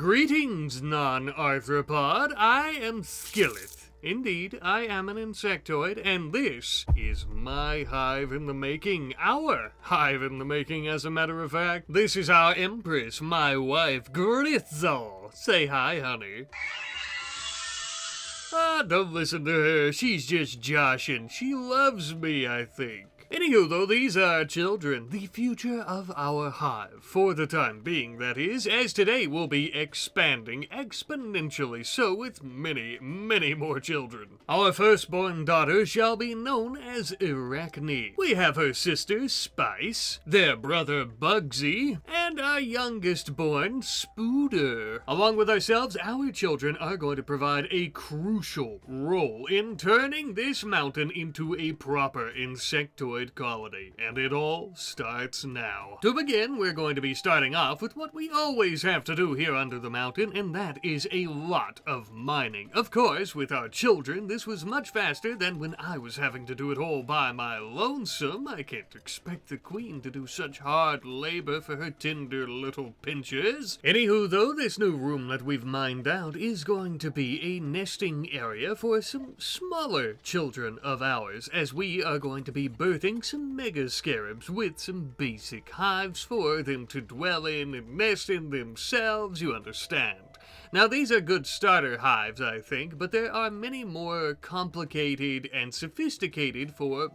Greetings, non-arthropod. I am Skillet. Indeed, I am an insectoid, and this is my hive in the making. Our hive in the making, as a matter of fact. This is our empress, my wife, Gritzel. Say hi, honey. Don't listen to her. She's just joshing. She loves me, I think. Anywho, though, these are children, the future of our hive, for the time being, that is, as today we'll be expanding exponentially so with many, many more children. Our firstborn daughter shall be known as Arachne. We have her sister, Spice, their brother, Bugsy, and our youngest born, Spooder. Along with ourselves, our children are going to provide a crucial role in turning this mountain into a proper insectoid colony, and it all starts now. To begin, we're going to be starting off with what we always have to do here under the mountain, and that is a lot of mining. Of course, with our children, this was much faster than when I was having to do it all by my lonesome. I can't expect the queen to do such hard labor for her tender little pinchers. Anywho, though, this new room that we've mined out is going to be a nesting area for some smaller children of ours, as we are going to be birthing some mega scarabs with some basic hives for them to dwell in and nest in themselves, you understand. Now, these are good starter hives, I think, but there are many more complicated and sophisticated for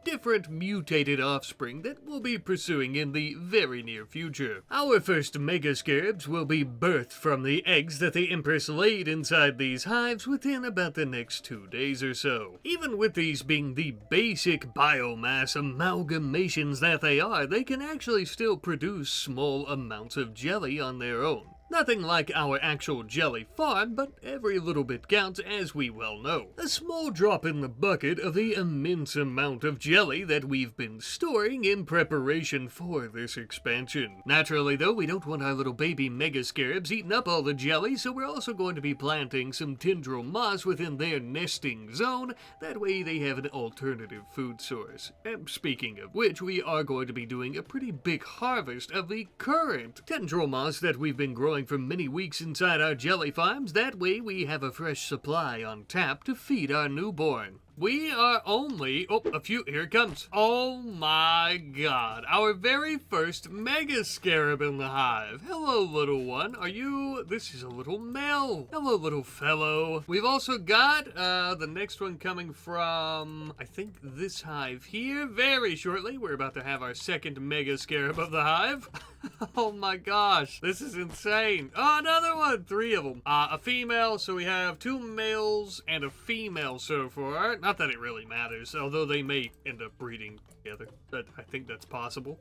different mutated offspring that we'll be pursuing in the very near future. Our first mega scarabs will be birthed from the eggs that the Empress laid inside these hives within about the next 2 days or so. Even with these being the basic biomass amalgamations that they are, they can actually still produce small amounts of jelly on their own. Nothing like our actual jelly farm, but every little bit counts, as we well know. A small drop in the bucket of the immense amount of jelly that we've been storing in preparation for this expansion. Naturally, though, we don't want our little baby mega scarabs eating up all the jelly, so we're also going to be planting some tendril moss within their nesting zone. That way they have an alternative food source. And speaking of which, we are going to be doing a pretty big harvest of the current tendril moss that we've been growing for many weeks inside our jelly farms. That way we have a fresh supply on tap to feed our newborn. We are only, here it comes. Oh my god, our very first mega scarab in the hive. Hello, little one. This is a little male. Hello, little fellow. We've also got the next one coming from, I think, this hive here. Very shortly, we're about to have our second mega scarab of the hive. Oh my gosh, this is insane. Oh, another one, 3 of them. A female, so we have 2 males and a female so far. Not that it really matters, although they may end up breeding together, but I think that's possible.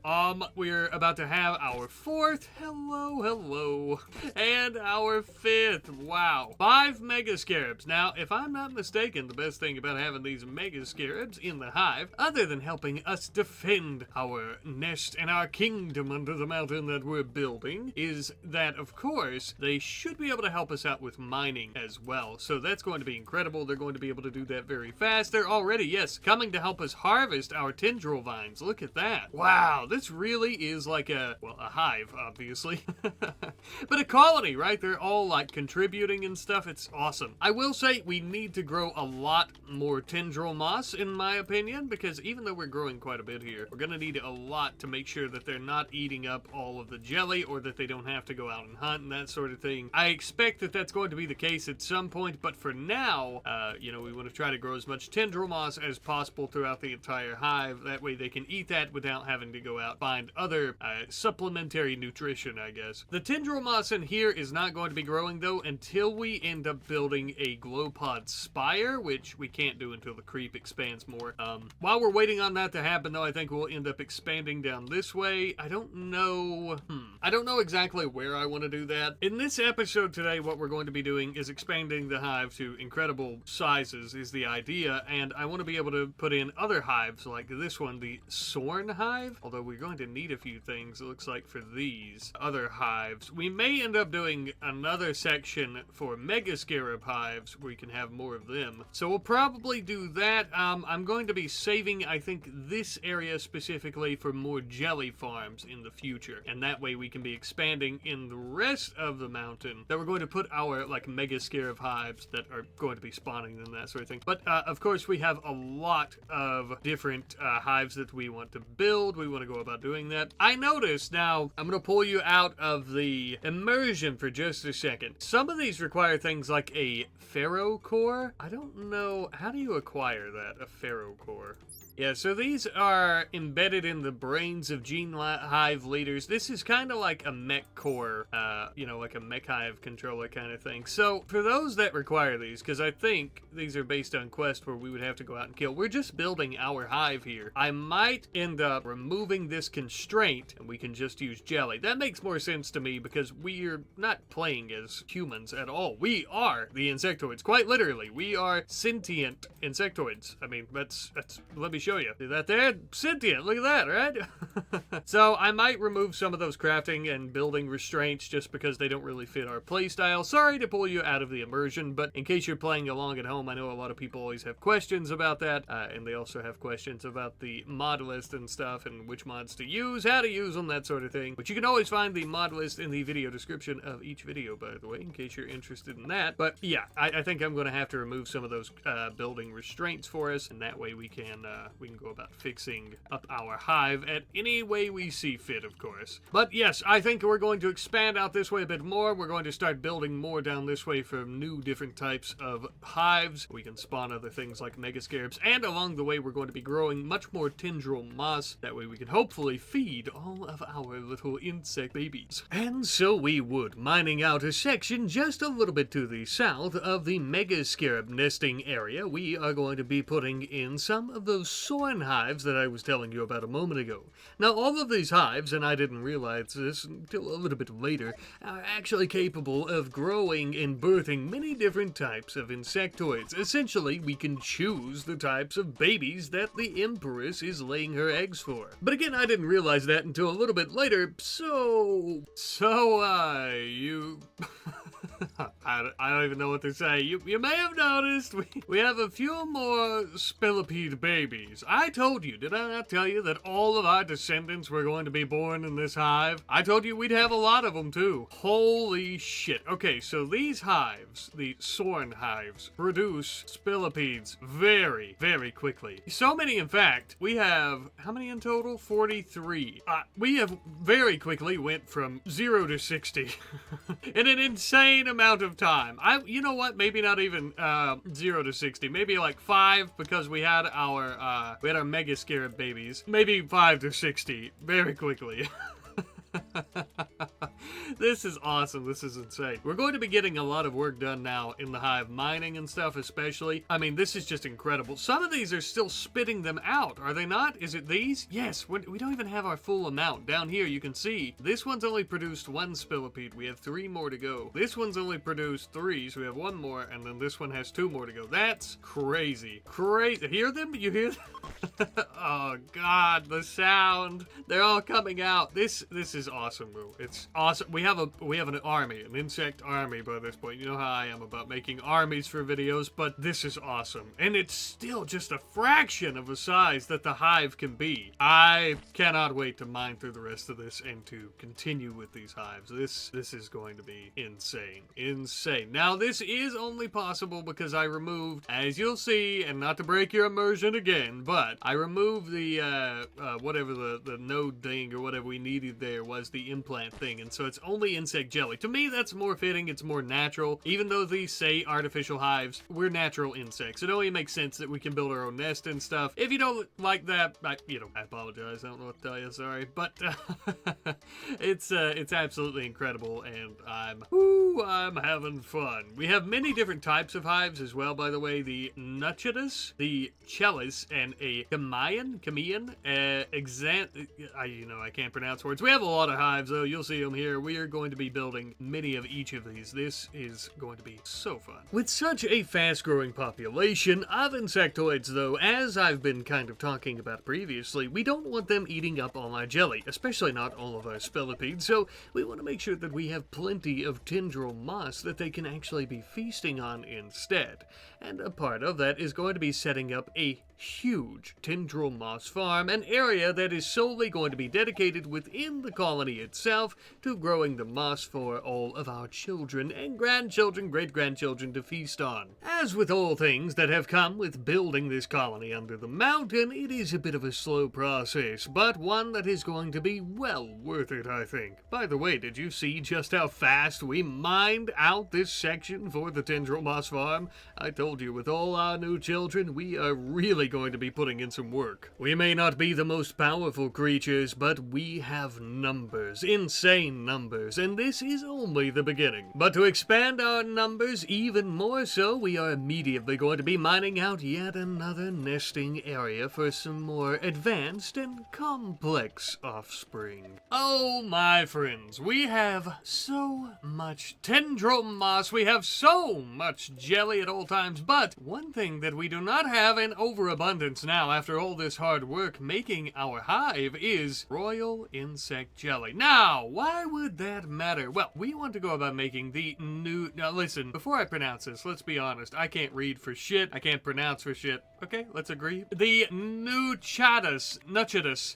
We're about to have our 4th, hello, and our 5th, wow. 5 mega scarabs. Now, if I'm not mistaken, the best thing about having these mega scarabs in the hive, other than helping us defend our nest and our kingdom under the mountain that we're building, is that, of course, they should be able to help us out with mining as well. So that's going to be incredible. They're going to be able to do that very fast. They're already, yes, coming to help us harvest our tendril vines. Look at that. Wow, this really is like a hive, obviously. But a colony, right? They're all like contributing and stuff. It's awesome. I will say we need to grow a lot more tendril moss, in my opinion, because even though we're growing quite a bit here, we're going to need a lot to make sure that they're not eating up all of the jelly, or that they don't have to go out and hunt and that sort of thing. I expect that that's going to be the case at some point, but for now, we want to try to grow as much tendril moss as possible throughout the entire hive. That way they can eat that without having to go out and find other supplementary nutrition, I guess. The tendril moss in here is not going to be growing, though, until we end up building a glow pod spire, which we can't do until the creep expands more. While we're waiting on that to happen, though, I think we'll end up expanding down this way. I don't know exactly where I want to do that. In this episode today, what we're going to be doing is expanding the hive to incredible sizes is the idea, and I want to be able to put in other hives like this one, the Sorn hive, although we're going to need a few things, it looks like, for these other hives. We may end up doing another section for mega scarab hives where you can have more of them, so we'll probably do that. I'm going to be saving, I think, this area specifically for more jelly farms in the future, and that way we can be expanding in the rest of the mountain, that we're going to put our like mega scarab hives that are going to be spawning and that sort of thing. But of course we have a lot of different hives that we want to build. We want to go about doing that. I noticed, now I'm going to pull you out of the immersion for just a second. Some of these require things like a pharaoh core. I don't know, how do you acquire that, a pharaoh core? Yeah, so these are embedded in the brains of gene hive leaders. This is kind of like a mech core, you know, like a mech hive controller kind of thing. So for those that require these, because I think these are based on quests where we would have to go out and kill, we're just building our hive here. I might end up removing this constraint and we can just use jelly. That makes more sense to me because we're not playing as humans at all. We are the insectoids, quite literally. We are sentient insectoids. I mean, that's let me show you. See that there? Sentient, look at that, right? So I might remove some of those crafting and building restraints just because they don't really fit our playstyle. Sorry to pull you out of the immersion, but in case you're playing along at home, I know a lot of people always have questions about that, and they also have questions about the mod list and stuff, and which mods to use, how to use them, that sort of thing. But you can always find the mod list in the video description of each video, by the way, in case you're interested in that. But yeah, I think I'm going to have to remove some of those building restraints for us, and that way we can go about fixing up our hive at any way we see fit, of course. But yes, I think we're going to expand out this way a bit more. We're going to start building more down this way for new different types of hives. We can spawn other things like mega scarabs, and along the way we're going to be growing much more tendril moss. That way we can hopefully feed all of our little insect babies. And so we would, mining out a section just a little bit to the south of the mega scarab nesting area. We are going to be putting in some of those Sorn hives that I was telling you about a moment ago. Now, all of these hives, and I didn't realize this until a little bit later, are actually capable of growing and birthing many different types of insectoids. Essentially, we can choose the types of babies that the Empress is laying her eggs for. But again, I didn't realize that until a little bit later, so you... I don't even know what to say. You may have noticed we have a few more spillipede babies. I told you, did I not tell you that all of our descendants were going to be born in this hive? I told you we'd have a lot of them too. Holy shit. Okay, so these hives, the Sorn hives, produce spillipedes very, very quickly. So many, in fact, we have, how many in total? 43. We have very quickly went from 0 to 60 in an insane amount of time. You know what? Maybe not even 0 to 60. Maybe like 5 because we had our mega scarab babies. Maybe 5 to 60 very quickly. This is awesome. This is insane. We're going to be getting a lot of work done now in the hive, mining and stuff especially. I mean, this is just incredible. Some of these are still spitting them out, are they not? Is it these? Yes, we don't even have our full amount. Down here you can see this one's only produced 1 spillipede. We have 3 more to go. This one's only produced 3, so we have 1 more, and then this one has 2 more to go. That's crazy. Crazy. Hear them? You hear them? Oh god, the sound. They're all coming out. This is awesome, bro. It's awesome. We have an army, an insect army by this point. You know how I am about making armies for videos, but this is awesome. And it's still just a fraction of the size that the hive can be. I cannot wait to mine through the rest of this and to continue with these hives. This is going to be insane. Insane. Now, this is only possible because I removed, as you'll see, and not to break your immersion again, but I removed the, whatever the node thing or whatever we needed there was, the implant thing, and so it's only insect jelly. To me, that's more fitting. It's more natural. Even though these say artificial hives, we're natural insects. It only makes sense that we can build our own nest and stuff. If you don't like that, I apologize. I don't know what to tell you. Sorry, but it's absolutely incredible, and I'm having fun. We have many different types of hives as well, by the way. The Nutchidus, the Chellis, and a Chamaean, I can't pronounce words. We have a lot of hives, though. You'll see them here. We are we're going to be building many of each of these. This is going to be so fun. With such a fast-growing population of insectoids, though, as I've been kind of talking about previously, we don't want them eating up all our jelly, especially not all of our spellipedes, so we want to make sure that we have plenty of tendril moss that they can actually be feasting on instead. And a part of that is going to be setting up a huge tendril moss farm, an area that is solely going to be dedicated within the colony itself to growing the moss for all of our children and grandchildren, great-grandchildren to feast on. As with all things that have come with building this colony under the mountain, it is a bit of a slow process, but one that is going to be well worth it, I think. By the way, did you see just how fast we mined out this section for the tendril moss farm? I told you, with all our new children, we are really going to be putting in some work. We may not be the most powerful creatures, but we have numbers, insane numbers, and this is only the beginning. But to expand our numbers even more so, we are immediately going to be mining out yet another nesting area for some more advanced and complex offspring. Oh, my friends, we have so much tendril moss, we have so much jelly at all times, but one thing that we do not have in overabundance now after all this hard work making our hive is royal insect jelly. Now, why would that matter? Well, we want to go about making the new... Now listen, before I pronounce this, let's be honest, I can't read for shit, I can't pronounce for shit. Okay, let's agree. The Nutchatus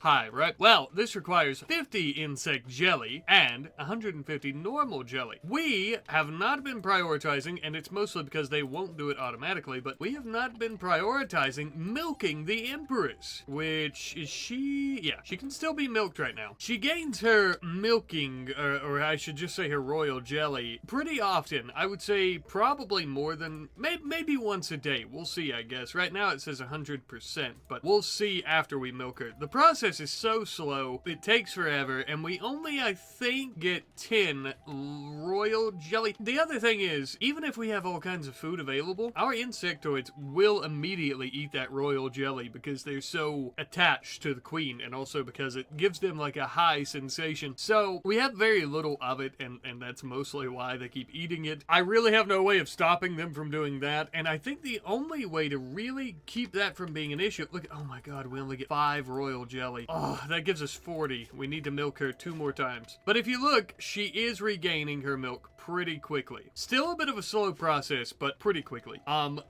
hive, right? Well, this requires 50 insect jelly and 150 normal jelly. We have not been prioritizing, and it's mostly because they won't do it automatically, but we have not been prioritizing milking the Empress, which is yeah, she can still be milked right now. She gains her milking, or I should just say her royal jelly, pretty often. I would say probably more than, maybe once a day. We'll see, I guess. Right now it says 100%, but we'll see after we milk her. The process is so slow, it takes forever, and we only, I think, get 10 royal jelly. The other thing is, even if we have all kinds of food available, our insectoids will immediately eat that royal jelly because they're so attached to the queen, and also because it gives them like a high sensation. So we have very little of it, and that's mostly why they keep eating it. I really have no way of stopping them from doing that, and I think the only way to really keep that from being an issue... Look, oh my god, we only get 5 royal jelly. Oh, that gives us 40. We need to milk her 2 more times. But if you look, she is regaining her milk pretty quickly. Still a bit of a slow process, but pretty quickly.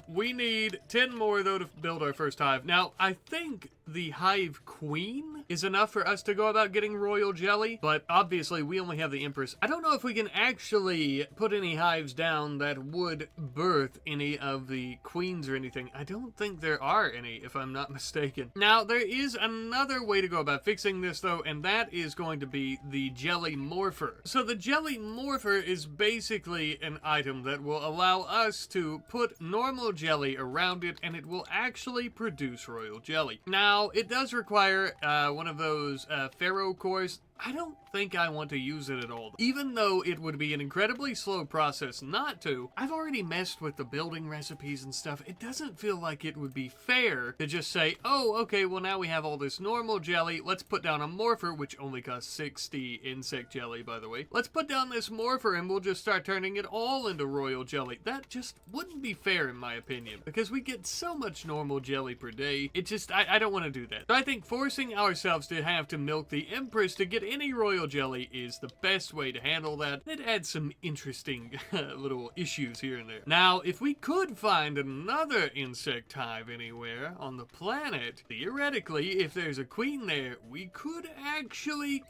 We need 10 more, though, to build our first hive. Now, I think the hive queen is enough for us to go about getting royal jelly, but obviously we only have the empress. I don't know if we can actually put any hives down that would birth any of the queens or anything. I don't think there are any, if I'm not mistaken. Now, there is another way to go about fixing this, though, and that is going to be the jelly morpher. So the jelly morpher is basically an item that will allow us to put normal jelly around it, and it will actually produce royal jelly. Now, it does require one of those Pharaoh cores. I don't think I want to use it at all. Even though it would be an incredibly slow process not to, I've already messed with the building recipes and stuff. It doesn't feel like it would be fair to just say, oh, okay, well now we have all this normal jelly. Let's put down a morpher, which only costs 60 insect jelly, by the way. Let's put down this morpher and we'll just start turning it all into royal jelly. That just wouldn't be fair in my opinion, because we get so much normal jelly per day. It just, I don't want to do that. So I think forcing ourselves to have to milk the Empress to get any royal jelly is the best way to handle that. It adds some interesting little issues here and there. Now, if we could find another insect hive anywhere on the planet, theoretically, if there's a queen there, we could actually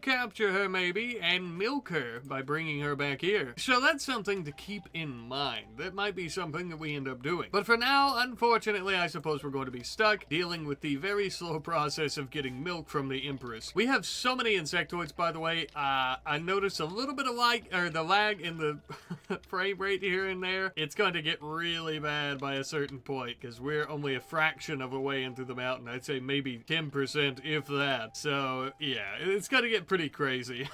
capture her maybe and milk her by bringing her back here. So that's something to keep in mind. That might be something that we end up doing. But for now, unfortunately, I suppose we're going to be stuck dealing with the very slow process of getting milk from the Empress. We have so many insectoids, by the way. I noticed a little bit of the lag in the frame rate here and there. It's going to get really bad by a certain point because we're only a fraction of a way into the mountain. I'd say maybe 10%, if that. So yeah, it's going to get pretty crazy.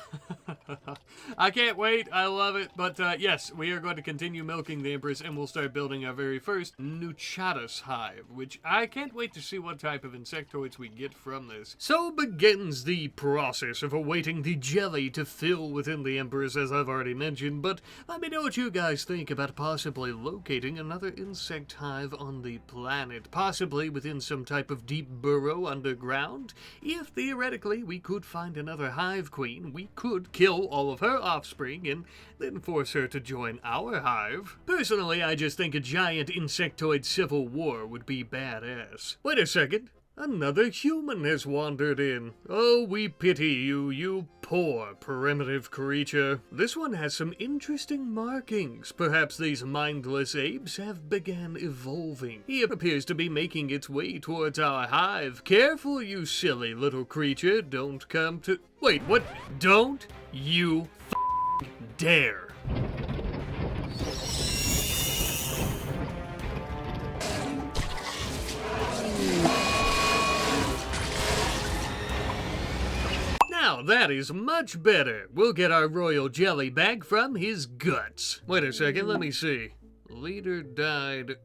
I can't wait. I love it. But yes, we are going to continue milking the Empress, and we'll start building our very first Nuchatus hive, which I can't wait to see what type of insectoids we get from this. So begins the process of awaiting the jelly to fill within the Empress, as I've already mentioned. But let me know what you guys think about possibly locating another insect hive on the planet, possibly within some type of deep burrow underground. If theoretically we could find another hive queen, we could kill all of her offspring and then force her to join our hive. Personally, I just think a giant insectoid civil war would be badass. Wait a second. Another human has wandered in. Oh, we pity you, you poor primitive creature. This one has some interesting markings. Perhaps these mindless apes have began evolving. He appears to be making its way towards our hive. Careful, you silly little creature. Don't come to... Wait, what? Don't you dare. Now that is much better. We'll get our royal jelly back from his guts. Wait a second, let me see. Leader died,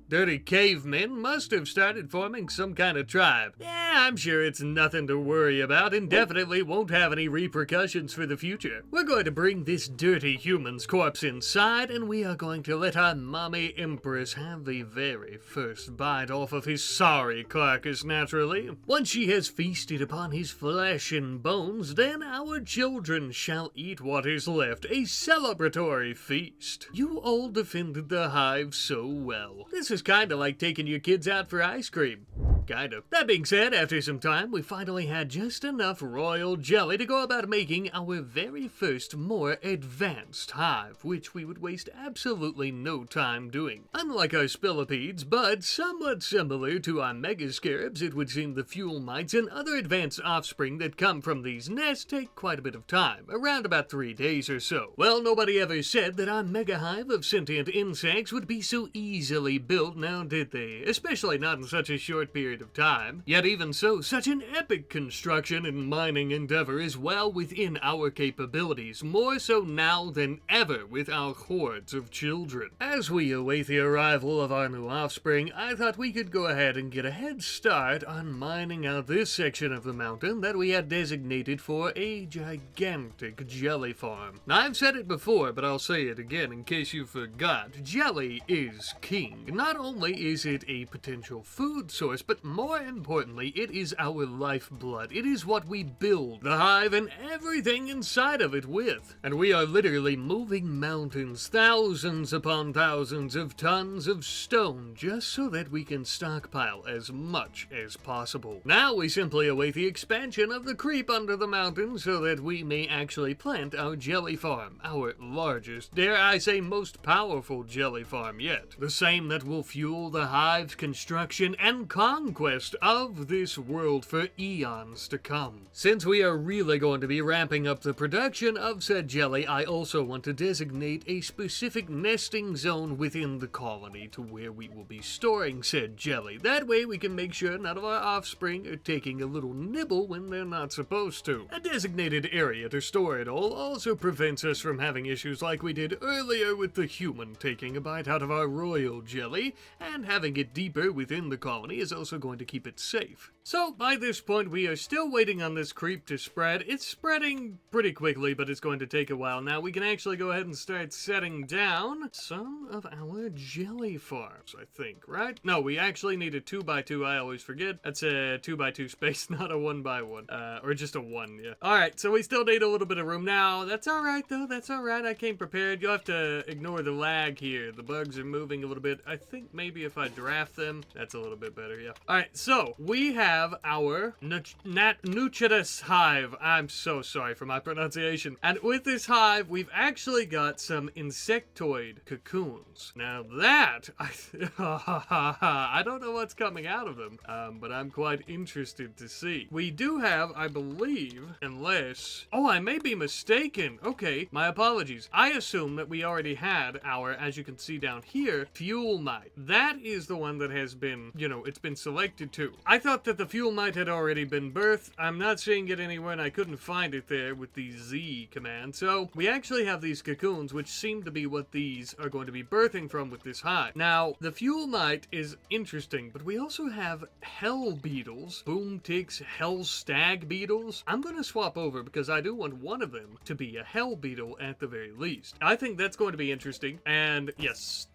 dirty cavemen must have started forming some kind of tribe. Yeah, I'm sure it's nothing to worry about and definitely won't have any repercussions for the future. We're going to bring this dirty human's corpse inside, and we are going to let our mommy Empress have the very first bite off of his sorry carcass, naturally. Once she has feasted upon his flesh and bones, then our children shall eat what is left, a celebratory feast. You all defended the hive so well. This is kinda like taking your kids out for ice cream. Kind of. That being said, after some time, we finally had just enough royal jelly to go about making our very first more advanced hive, which we would waste absolutely no time doing. Unlike our spillipedes, but somewhat similar to our mega scarabs, it would seem the fuel mites and other advanced offspring that come from these nests take quite a bit of time, around about 3 days or so. Well, nobody ever said that our mega hive of sentient insects would be so easily built, now did they? Especially not in such a short period of time. Yet even so, such an epic construction and mining endeavor is well within our capabilities, more so now than ever with our hordes of children. As we await the arrival of our new offspring, I thought we could go ahead and get a head start on mining out this section of the mountain that we had designated for a gigantic jelly farm. Now, I've said it before, but I'll say it again in case you forgot. Jelly is king. Not only is it a potential food source, but more importantly, it is our lifeblood. It is what we build the hive and everything inside of it with. And we are literally moving mountains, thousands upon thousands of tons of stone, just so that we can stockpile as much as possible. Now we simply await the expansion of the creep under the mountain so that we may actually plant our jelly farm, our largest, dare I say most powerful jelly farm yet. The same that will fuel the hive's construction and conquest of this world for eons to come. Since we are really going to be ramping up the production of said jelly, I also want to designate a specific nesting zone within the colony to where we will be storing said jelly. That way we can make sure none of our offspring are taking a little nibble when they're not supposed to. A designated area to store it all also prevents us from having issues like we did earlier with the human taking a bite out of our royal jelly, and having it deeper within the colony is also going to keep it safe. So by this point we are still waiting on this creep to spread. It's spreading pretty quickly, but it's going to take a while. Now we can actually go ahead and start setting down some of our jelly farms, I think, right? No, we actually need a 2x2, I always forget. That's a 2x2 space, not a 1x1. Or just a 1, yeah. Alright, so we still need a little bit of room. Now, that's alright though, that's alright, I came prepared. You'll have to ignore the lag here. The bugs are moving a little bit. I think maybe if I draft them, that's a little bit better, yeah. Alright, so we have our Nuchatus hive. I'm so sorry for my pronunciation. And with this hive, we've actually got some insectoid cocoons. Now that, I don't know what's coming out of them, but I'm quite interested to see. We do have, I believe, unless... Oh, I may be mistaken. Okay, my apologies. I assume that we already had our, as you can see down here, fuel mite. That is the one that has been, you know, it's been selected to. I thought that the fuel mite had already been birthed. I'm not seeing it anywhere, and I couldn't find it there with the Z command. So we actually have these cocoons, which seem to be what these are going to be birthing from with this hive. Now, the fuel mite is interesting, but we also have hell beetles, boom ticks, hell stag beetles. I'm going to swap over because I do want one of them to be a hell beetle at the very least. I think that's going to be interesting. And yes,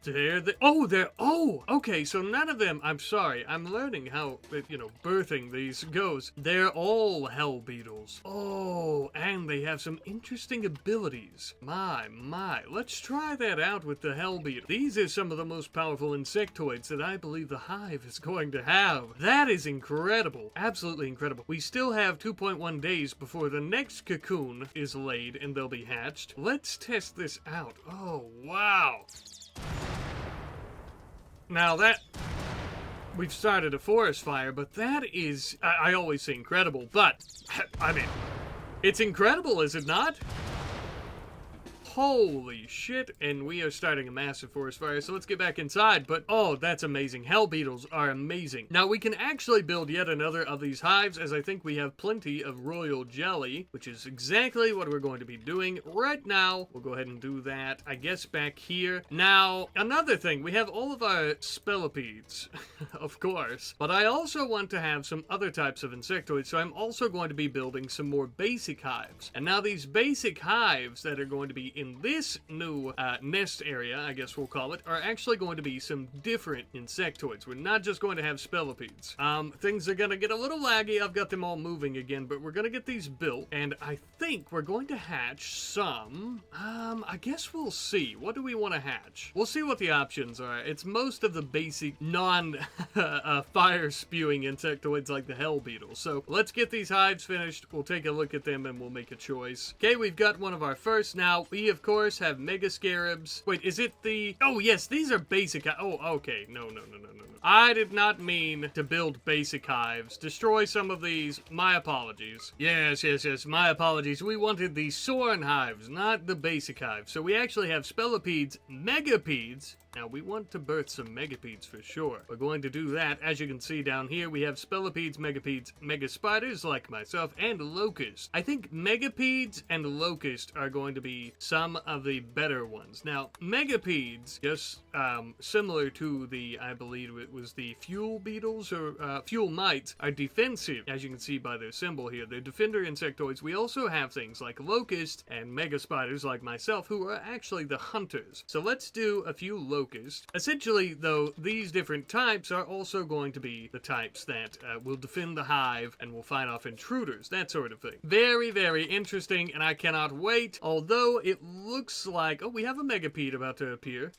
okay, so none of them, I'm sorry, I'm learning how, birthing these goes. They're all hell beetles. Oh, and they have some interesting abilities. My, let's try that out with the hell beetle. These are some of the most powerful insectoids that I believe the hive is going to have. That is incredible. Absolutely incredible. We still have 2.1 days before the next cocoon is laid and they'll be hatched. Let's test this out. Oh, wow. Now we've started a forest fire, but that is, I always say incredible, but, I mean, it's incredible, is it not? Holy shit, and we are starting a massive forest fire, so let's get back inside. But oh, that's amazing. Hell beetles are amazing. Now we can actually build yet another of these hives, as I think we have plenty of royal jelly, which is exactly what we're going to be doing right now. We'll go ahead and do that, I guess, back here. Now, another thing, we have all of our spellipedes, of course, but I also want to have some other types of insectoids, so I'm also going to be building some more basic hives. And now these basic hives that are going to be in this new nest area, I guess we'll call it, are actually going to be some different insectoids. We're not just going to have spellipedes. Things are going to get a little laggy. I've got them all moving again, but we're going to get these built, and I think we're going to hatch some, I guess we'll see. What do we want to hatch? We'll see what the options are. It's most of the basic fire-spewing insectoids like the hell beetle. So let's get these hives finished. We'll take a look at them and we'll make a choice. Okay, we've got one of our first. Now, we of course have mega scarabs. Wait, is it the... Oh, yes, these are basic... Oh, okay. No. I did not mean to build basic hives. Destroy some of these. My apologies. Yes. My apologies. We wanted the Soren hives, not the basic hives. So we actually have spellipedes, megapedes. Now, we want to birth some megapedes for sure. We're going to do that. As you can see down here, we have spellipedes, megapedes, mega spiders like myself, and locusts. I think megapedes and locusts are going to be some of the better ones. Now, megapedes, just similar to the, I believe it was the fuel beetles or fuel mites, are defensive, as you can see by their symbol here. They're defender insectoids. We also have things like locusts and mega spiders like myself, who are actually the hunters. So let's do a few locusts. Essentially, though, these different types are also going to be the types that will defend the hive and will fight off intruders, that sort of thing. Very, very interesting, and I cannot wait, although it looks like... Oh, we have a megapede about to appear.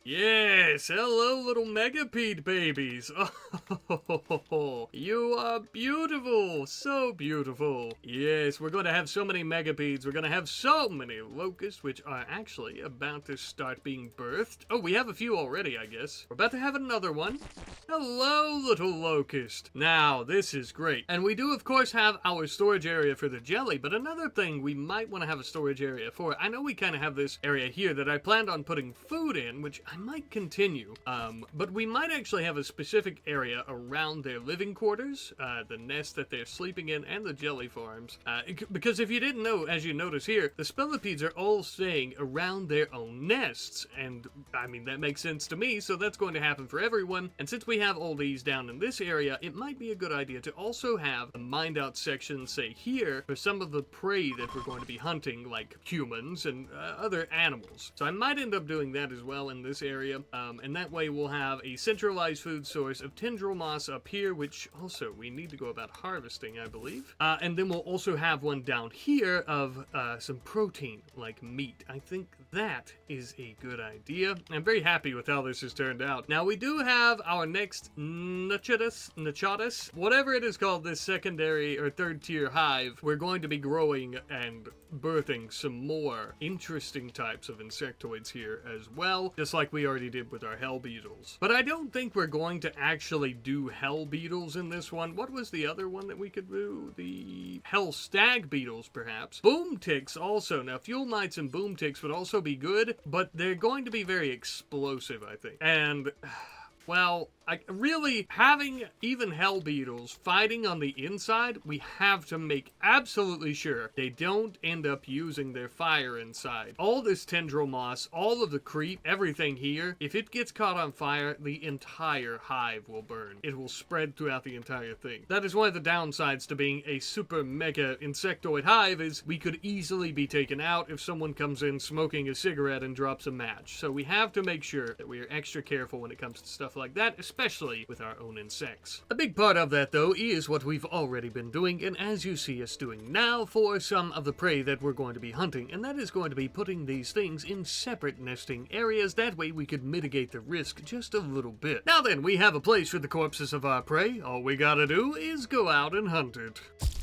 Yes, hello little megapede babies. Oh, you are beautiful, so beautiful. Yes, we're going to have so many megapedes. We're going to have so many locusts, which are actually about to start being birthed. Oh, we have a few already, I guess. We're about to have another one. Hello, little locust. Now, this is great. And we do, of course, have our storage area for the jelly, but another thing we might want to have a storage area for, I know we kind of have this area here that I planned on putting food in, which I might continue, but we might actually have a specific area around their living quarters, the nest that they're sleeping in, and the jelly farms. Because if you didn't know, as you notice here, the spellipedes are all staying around their own nests, and I mean, that makes sense to me, so that's going to happen for everyone. And since we have all these down in this area, it might be a good idea to also have a mined out section, say here, for some of the prey that we're going to be hunting, like humans and other animals. So I might end up doing that as well in this area. And that way we'll have a centralized food source of tendril moss up here, which also we need to go about harvesting, I believe. And then we'll also have one down here of some protein, like meat. I think that is a good idea. I'm very happy with how this has turned out. Now, we do have our next Nachatus, whatever it is called, this secondary or third tier hive. We're going to be growing and birthing some more interesting types of insectoids here as well, just like we already did with our hell beetles. But I don't think we're going to actually do hell beetles in this one. What was the other one that we could do? The hell stag beetles, perhaps. Boom ticks also. Now, fuel mites and boom ticks would also be good, but they're going to be very explosive, I think. And Well, really, having even hell beetles fighting on the inside, we have to make absolutely sure they don't end up using their fire inside. All this tendril moss, all of the creep, everything here, if it gets caught on fire, the entire hive will burn. It will spread throughout the entire thing. That is one of the downsides to being a super mega insectoid hive, is we could easily be taken out if someone comes in smoking a cigarette and drops a match. So we have to make sure that we are extra careful when it comes to stuff like that, especially with our own insects. A big part of that, though, is what we've already been doing, and as you see us doing now for some of the prey that we're going to be hunting, and that is going to be putting these things in separate nesting areas. That way we could mitigate the risk just a little bit. Now then, we have a place for the corpses of our prey. All we gotta do is go out and hunt it.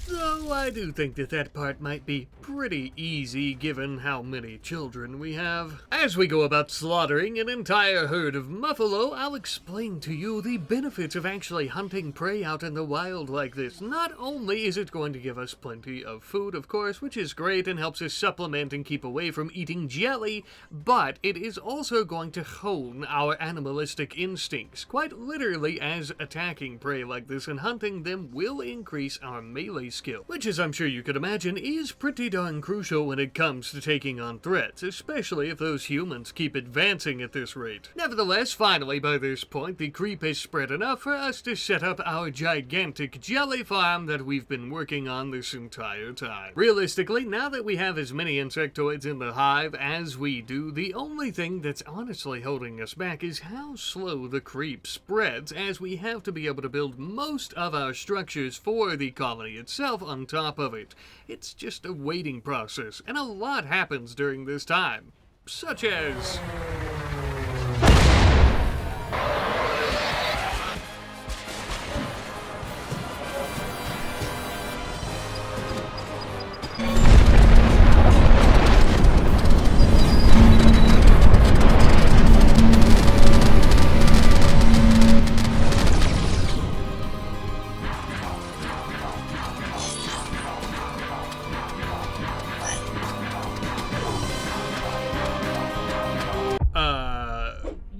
Though I do think that that part might be pretty easy given how many children we have. As we go about slaughtering an entire herd of buffalo, I'll explain to you the benefits of actually hunting prey out in the wild like this. Not only is it going to give us plenty of food, of course, which is great and helps us supplement and keep away from eating jelly, but it is also going to hone our animalistic instincts. Quite literally, as attacking prey like this and hunting them will increase our melee skill, which, as I'm sure you could imagine, is pretty darn crucial when it comes to taking on threats, especially if those humans keep advancing at this rate. Nevertheless, finally by this point, the creep has spread enough for us to set up our gigantic jelly farm that we've been working on this entire time. Realistically, now that we have as many insectoids in the hive as we do, the only thing that's honestly holding us back is how slow the creep spreads, as we have to be able to build most of our structures for the colony itself on top of it. It's just a waiting process, and a lot happens during this time, such as...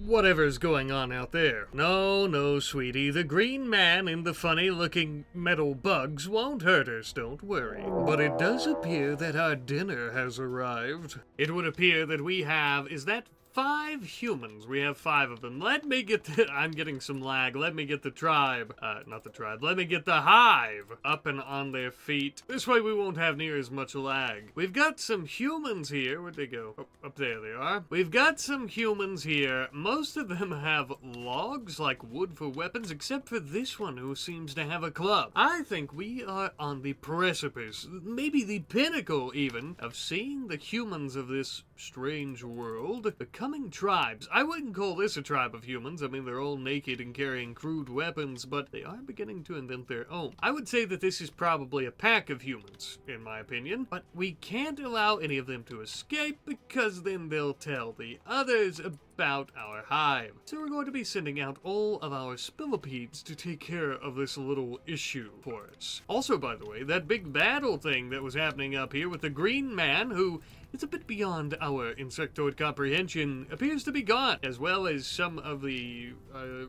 whatever's going on out there. No, sweetie, the green man and the funny-looking metal bugs won't hurt us, don't worry. But it does appear that our dinner has arrived. It would appear that we have, is that 5 humans? We have 5 of them. Let me get the... I'm getting some lag. Let me get the tribe. Not the tribe. Let me get the hive up and on their feet. This way we won't have near as much lag. We've got some humans here. Where'd they go? Oh, up there they are. We've got some humans here. Most of them have logs, like wood for weapons, except for this one who seems to have a club. I think we are on the precipice, maybe the pinnacle even, of seeing the humans of this strange world becoming tribes. I wouldn't call this a tribe of humans. I mean, they're all naked and carrying crude weapons, but they are beginning to invent their own. I would say that this is probably a pack of humans, in my opinion, but we can't allow any of them to escape because then they'll tell the others about our hive. So we're going to be sending out all of our spillipedes to take care of this little issue for us. Also, by the way, that big battle thing that was happening up here with the green man, who is a bit beyond our insectoid comprehension, appears to be gone, as well as some of the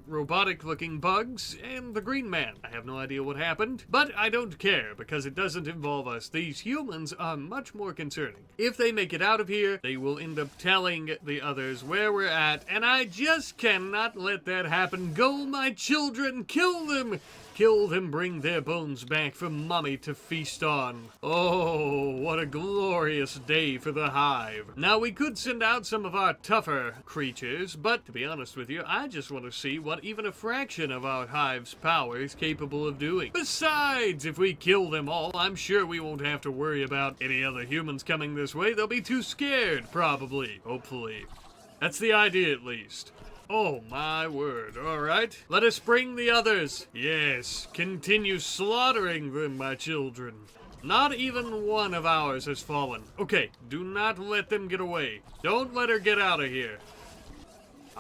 robotic-looking bugs and the green man. I have no idea what happened, but I don't care because it doesn't involve us. These humans are much more concerning. If they make it out of here, they will end up telling the others where we're at, and I just cannot let that happen. Go, my children, kill them! Kill them, bring their bones back for mommy to feast on. Oh, what a glorious day for the hive. Now, we could send out some of our tougher creatures, but to be honest with you, I just want to see what even a fraction of our hive's power is capable of doing. Besides, if we kill them all, I'm sure we won't have to worry about any other humans coming this way. They'll be too scared, probably. Hopefully. That's the idea, at least. Oh my word. Alright, let us bring the others. Yes, continue slaughtering them, my children. Not even one of ours has fallen. Okay, do not let them get away. Don't let her get out of here.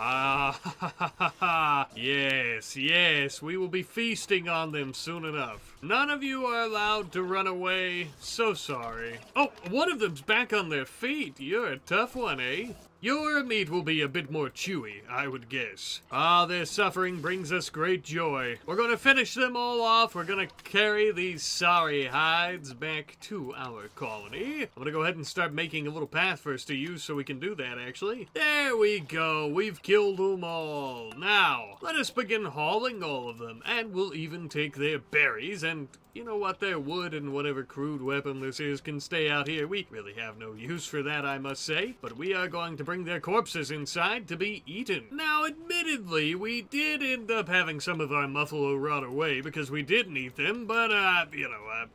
Ah, yes, yes, we will be feasting on them soon enough. None of you are allowed to run away. So sorry. Oh, one of them's back on their feet. You're a tough one, eh? Your meat will be a bit more chewy, I would guess. Ah, their suffering brings us great joy. We're gonna finish them all off. We're gonna carry these sorry hides back to our colony. I'm gonna go ahead and start making a little path for us to use so we can do that, actually. There we go. We've killed them all. Now, let us begin hauling all of them, and we'll even take their berries and... you know what, their wood and whatever crude weapon this is can stay out here. We really have no use for that, I must say. But we are going to bring their corpses inside to be eaten. Now, admittedly, we did end up having some of our muffalo rot away because we didn't eat them, but,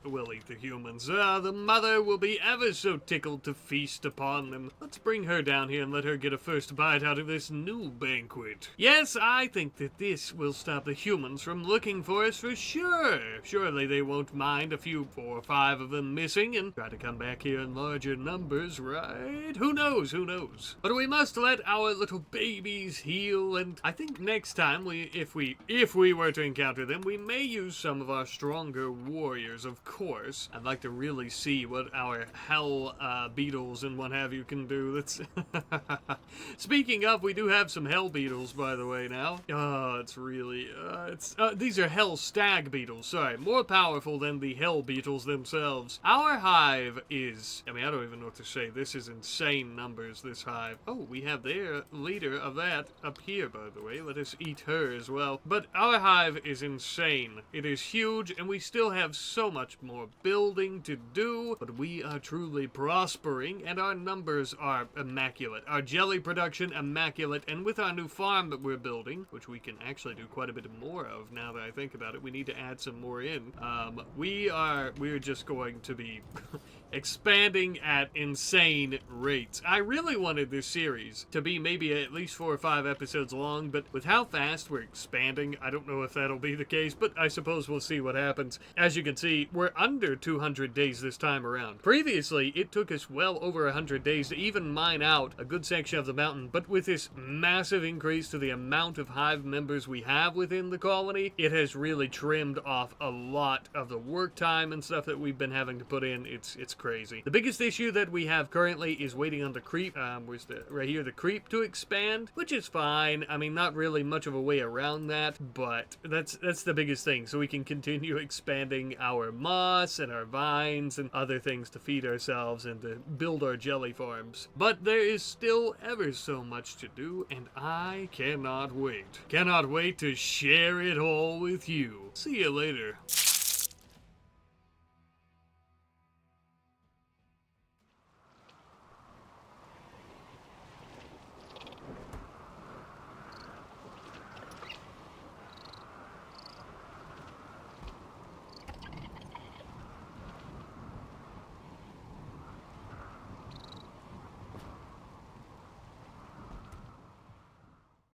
we'll eat the humans. The mother will be ever so tickled to feast upon them. Let's bring her down here and let her get a first bite out of this new banquet. Yes, I think that this will stop the humans from looking for us for sure. Surely they won't mind a few 4 or 5 of them missing and try to come back here in larger numbers, right? Who knows, who knows? But we must let our little babies heal, and I think next time if we were to encounter them, we may use some of our stronger warriors, of course. I'd like to really see what our hell beetles and what have you can do. That's Speaking of, we do have some hell beetles, by the way, now. Oh, it's really, these are hell stag beetles, sorry. More powerful than the hell beetles themselves. Our hive is, I don't even know what to say. This is insane numbers, this hive. Oh, we have their leader of that up here, by the way. Let us eat her as well. But our hive is insane. It is huge, and we still have so much more building to do, but we are truly prospering, and our numbers are immaculate. Our jelly production, immaculate, and with our new farm that we're building, which we can actually do quite a bit more of now that I think about it, we need to add some more in. We're just going to be expanding at insane rates. I really wanted this series to be maybe at least 4 or 5 episodes long, but with how fast we're expanding, I don't know if that'll be the case, but I suppose we'll see what happens. As you can see, we're under 200 days this time around. Previously, it took us well over 100 days to even mine out a good section of the mountain, but with this massive increase to the amount of hive members we have within the colony, it has really trimmed off a lot of the work time and stuff that we've been having to put in. It's crazy. The biggest issue that we have currently is waiting on the creep, right here, the creep to expand, which is fine. Not really much of a way around that, but that's the biggest thing, so we can continue expanding our moss and our vines and other things to feed ourselves and to build our jelly farms. But there is still ever so much to do, and I cannot wait. Cannot wait to share it all with you. See you later.